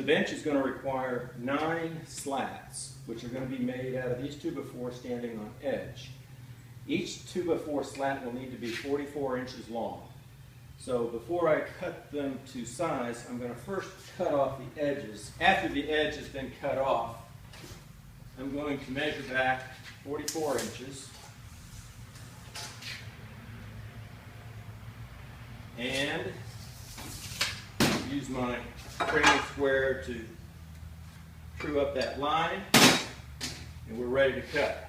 The bench is going to require 9 slats, which are going to be made out of these 2x4 standing on edge. Each 2x4 slat will need to be 44 inches long. So before I cut them to size, I'm going to first cut off the edges. After the edge has been cut off, I'm going to measure back 44 inches and use my framing square to true up that line, and we're ready to cut.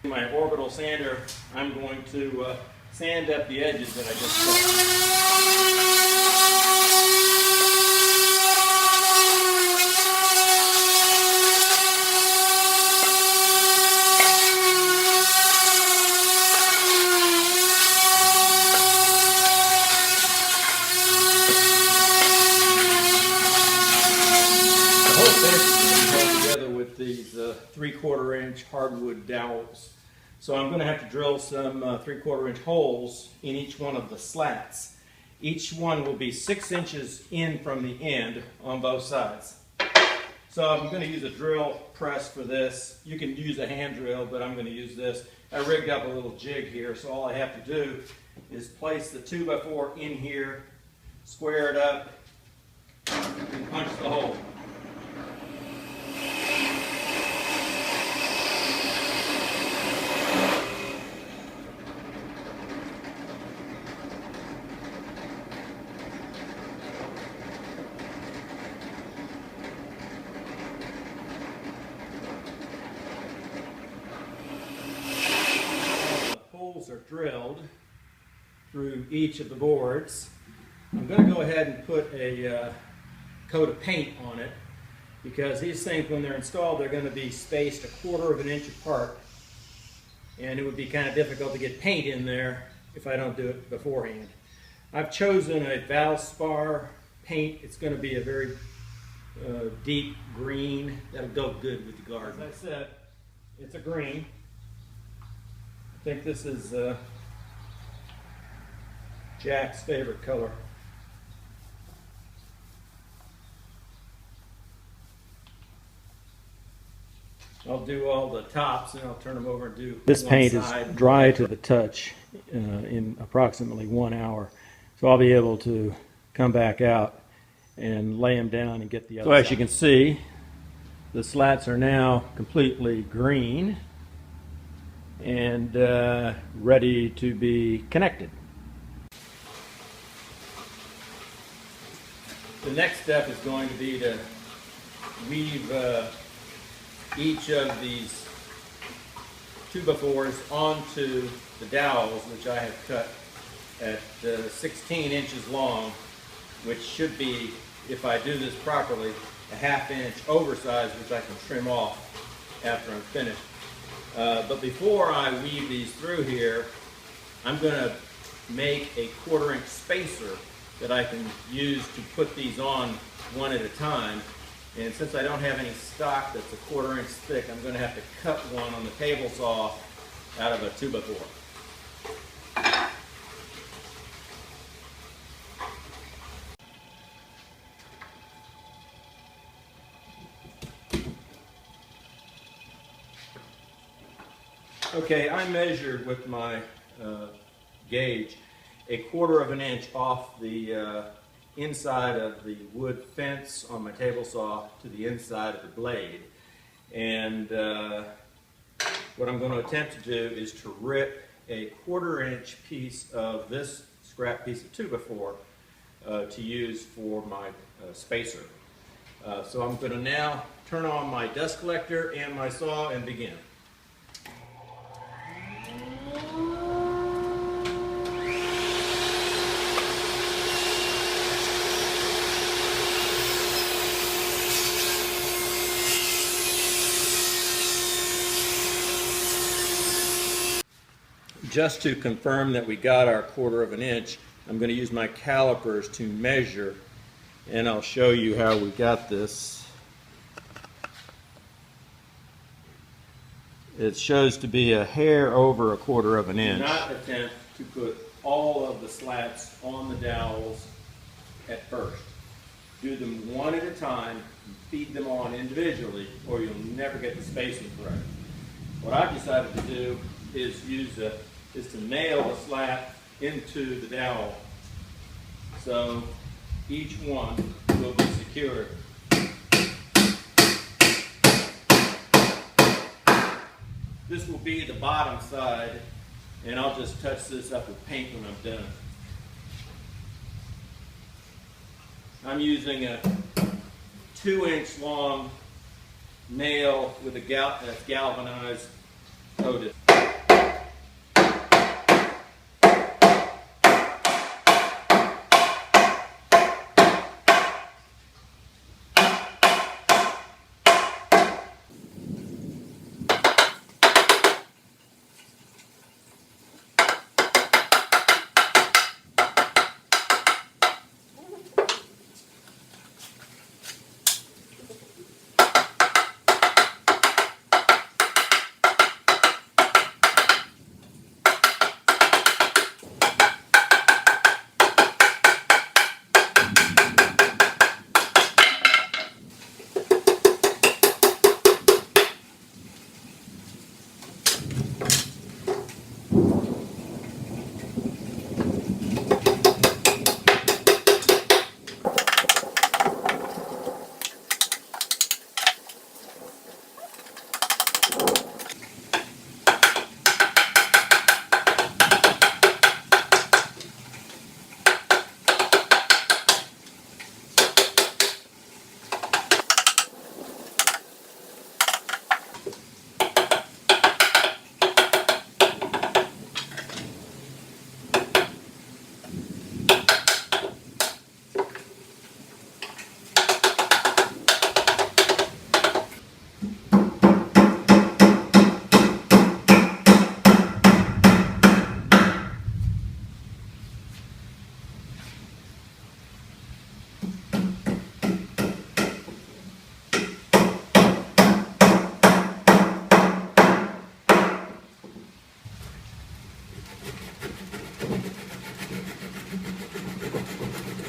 My orbital sander, I'm going to sand up the edges that I just cut. The whole bench is held together with these 3/4 inch hardwood dowels. So I'm going to have to drill some 3/4 inch holes in each one of the slats. Each one will be 6 inches in from the end on both sides. So I'm going to use a drill press for this. You can use a hand drill, but I'm going to use this. I rigged up a little jig here, so all I have to do is place the 2x4 in here, square it up, and punch the hole. Are drilled through each of the boards. I'm going to go ahead and put a coat of paint on it, because these things, when they're installed, they're going to be spaced 1/4 inch apart, and it would be kind of difficult to get paint in there if I don't do it beforehand. I've chosen a Valspar paint. It's going to be a very deep green that'll go good with the garden. As I said, it's a green. I think this is Jack's favorite color. I'll do all the tops and I'll turn them over and do this paint side. is dry to the touch in approximately 1 hour. So I'll be able to come back out and lay them down and get the other side. So as you can see, the slats are now completely green and ready to be connected. The next step is going to be to weave each of these 2x4s onto the dowels, which I have cut at 16 inches long, which should be, if I do this properly, a 1/2 inch oversized, which I can trim off after I'm finished. But before I weave these through here, I'm going to make a 1/4 inch spacer that I can use to put these on one at a time. And since I don't have any stock that's a 1/4 inch thick, I'm going to have to cut one on the table saw out of a 2x4. Okay, I measured with my gauge a 1/4 inch off the inside of the wood fence on my table saw to the inside of the blade. And what I'm going to attempt to do is to rip a 1/4 inch piece of this scrap piece of 2x4 to use for my spacer. So I'm going to now turn on my dust collector and my saw and begin. Just to confirm that we got our 1/4 inch, I'm going to use my calipers to measure, and I'll show you how we got this. It shows to be a hair over a 1/4 inch. Do not attempt to put all of the slats on the dowels at first. Do them one at a time, and feed them on individually, or you'll never get the spacing correct. What I've decided to do is to nail the slat into the dowel, so each one will be secured. This will be the bottom side, and I'll just touch this up with paint when I'm done. I'm using a 2-inch long nail with a that's galvanized coated.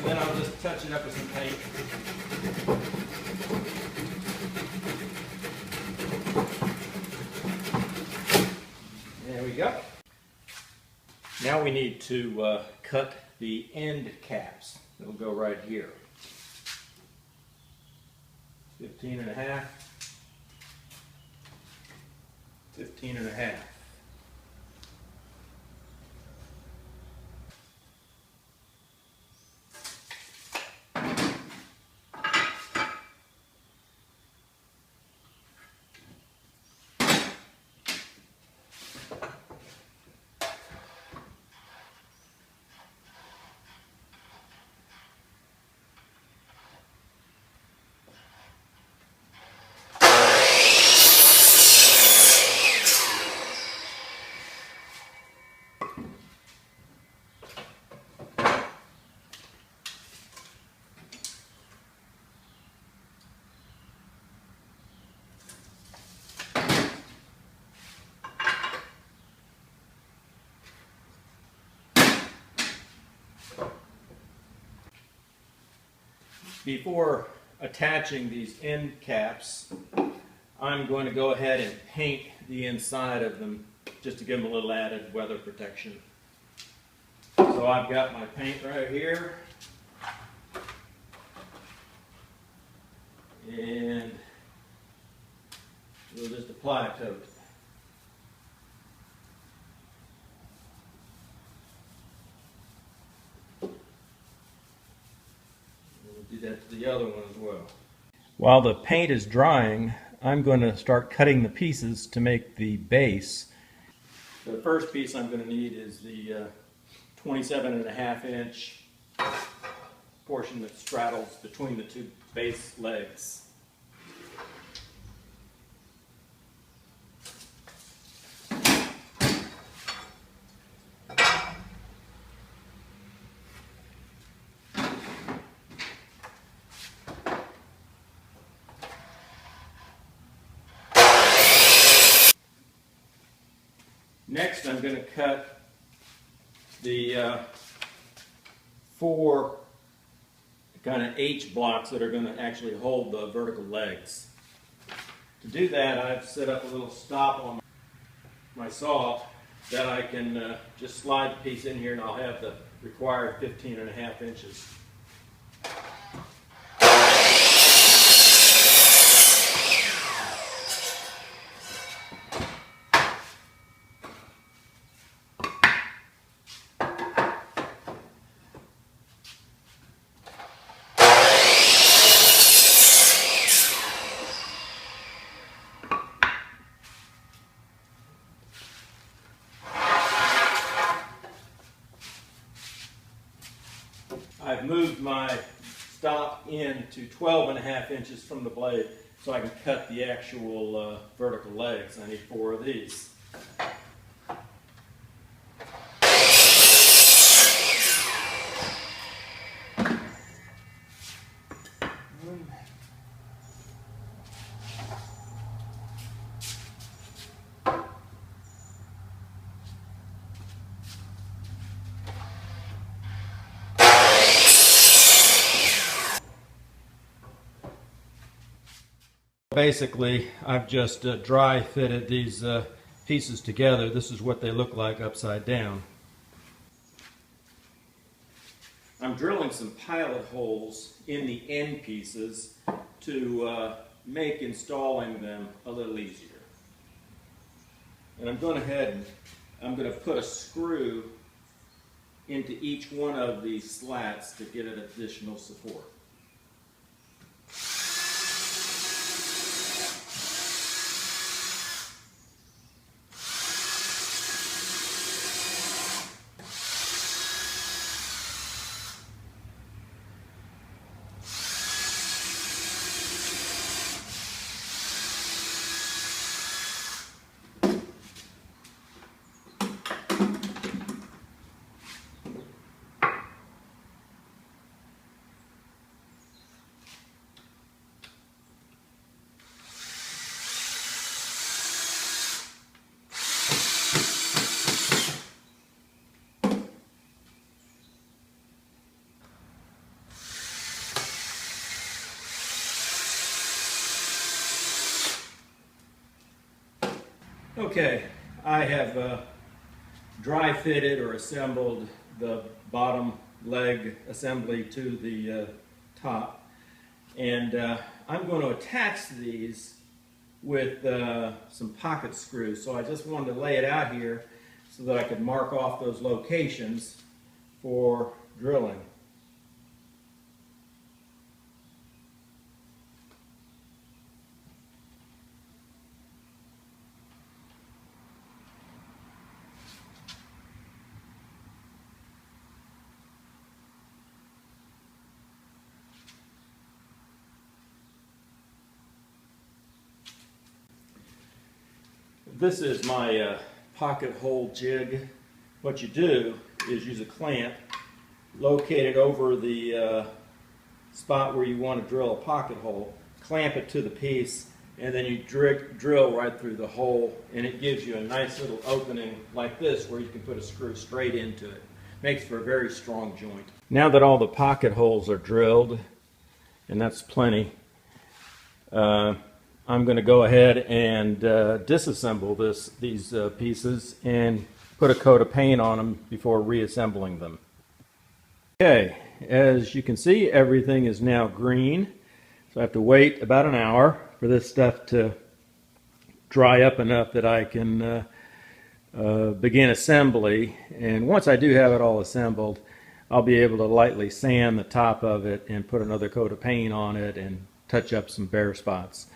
Then I'll just touch it up with some paint. There we go. Now we need to cut the end caps. It'll go right here. 15.5. 15.5. Before attaching these end caps, I'm going to go ahead and paint the inside of them just to give them a little added weather protection. So I've got my paint right here, and we'll just apply it to it. We'll do that to the other one as well. While the paint is drying, I'm going to start cutting the pieces to make the base. The first piece I'm going to need is the 27.5 inch portion that straddles between the two base legs. Next, I'm going to cut the 4 kind of H blocks that are going to actually hold the vertical legs. To do that, I've set up a little stop on my saw that I can just slide the piece in here, and I'll have the required 15.5 inches. I've moved my stop in to 12.5 inches from the blade so I can cut the actual vertical legs. I need 4 of these. Basically, I've just dry fitted these pieces together. This is what they look like upside down. I'm drilling some pilot holes in the end pieces to make installing them a little easier. And I'm going ahead and I'm going to put a screw into each one of these slats to get an additional support. Okay, I have dry fitted or assembled the bottom leg assembly to the top, and I'm going to attach these with some pocket screws. So I just wanted to lay it out here so that I could mark off those locations for drilling. This is my pocket hole jig. What you do is use a clamp located over the spot where you want to drill a pocket hole, clamp it to the piece, and then you drill right through the hole, and it gives you a nice little opening like this where you can put a screw straight into it. Makes for a very strong joint. Now that all the pocket holes are drilled, and that's plenty. I'm going to go ahead and disassemble these pieces and put a coat of paint on them before reassembling them. Okay, as you can see, everything is now green, so I have to wait about an hour for this stuff to dry up enough that I can begin assembly. And once I do have it all assembled, I'll be able to lightly sand the top of it and put another coat of paint on it and touch up some bare spots.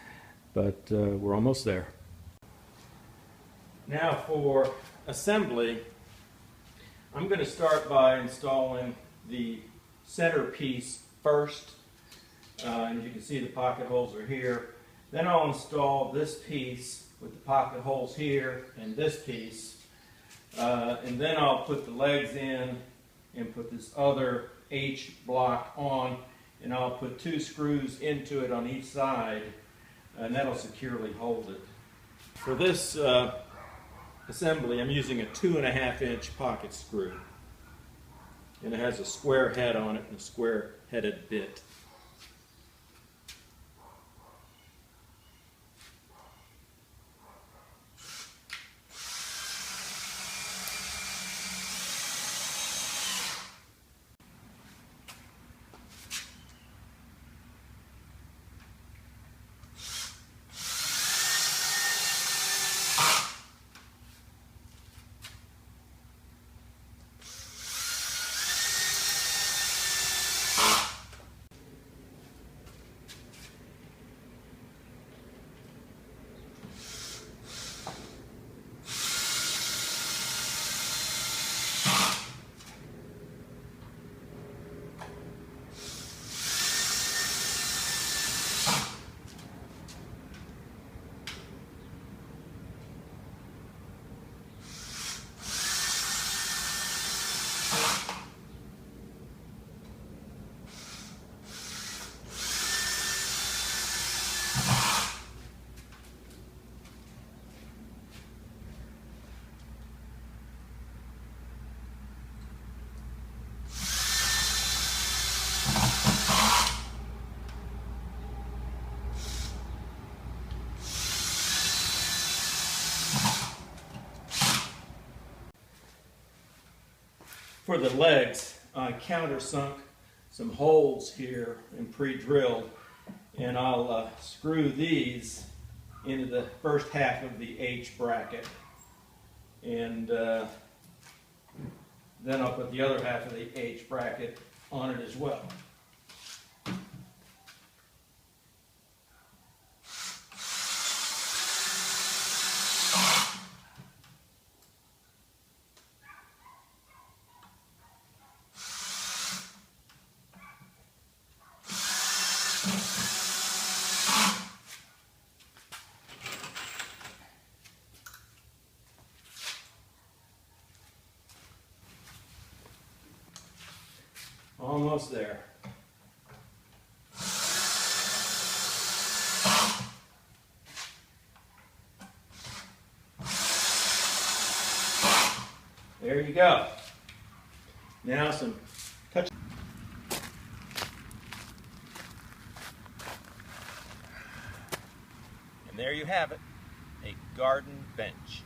But we're almost there. Now for assembly, I'm going to start by installing the center piece first. And you can see the pocket holes are here. Then I'll install this piece with the pocket holes here and this piece. And then I'll put the legs in and put this other H block on, and I'll put 2 screws into it on each side, and that'll securely hold it. For this assembly, I'm using a 2.5-inch pocket screw, and it has a square head on it and a square headed bit. For the legs, I countersunk some holes here and pre-drilled, and I'll screw these into the first half of the H bracket, and then I'll put the other half of the H bracket on it as well. Almost there. There you go. Now some touch. And there you have it, a garden bench.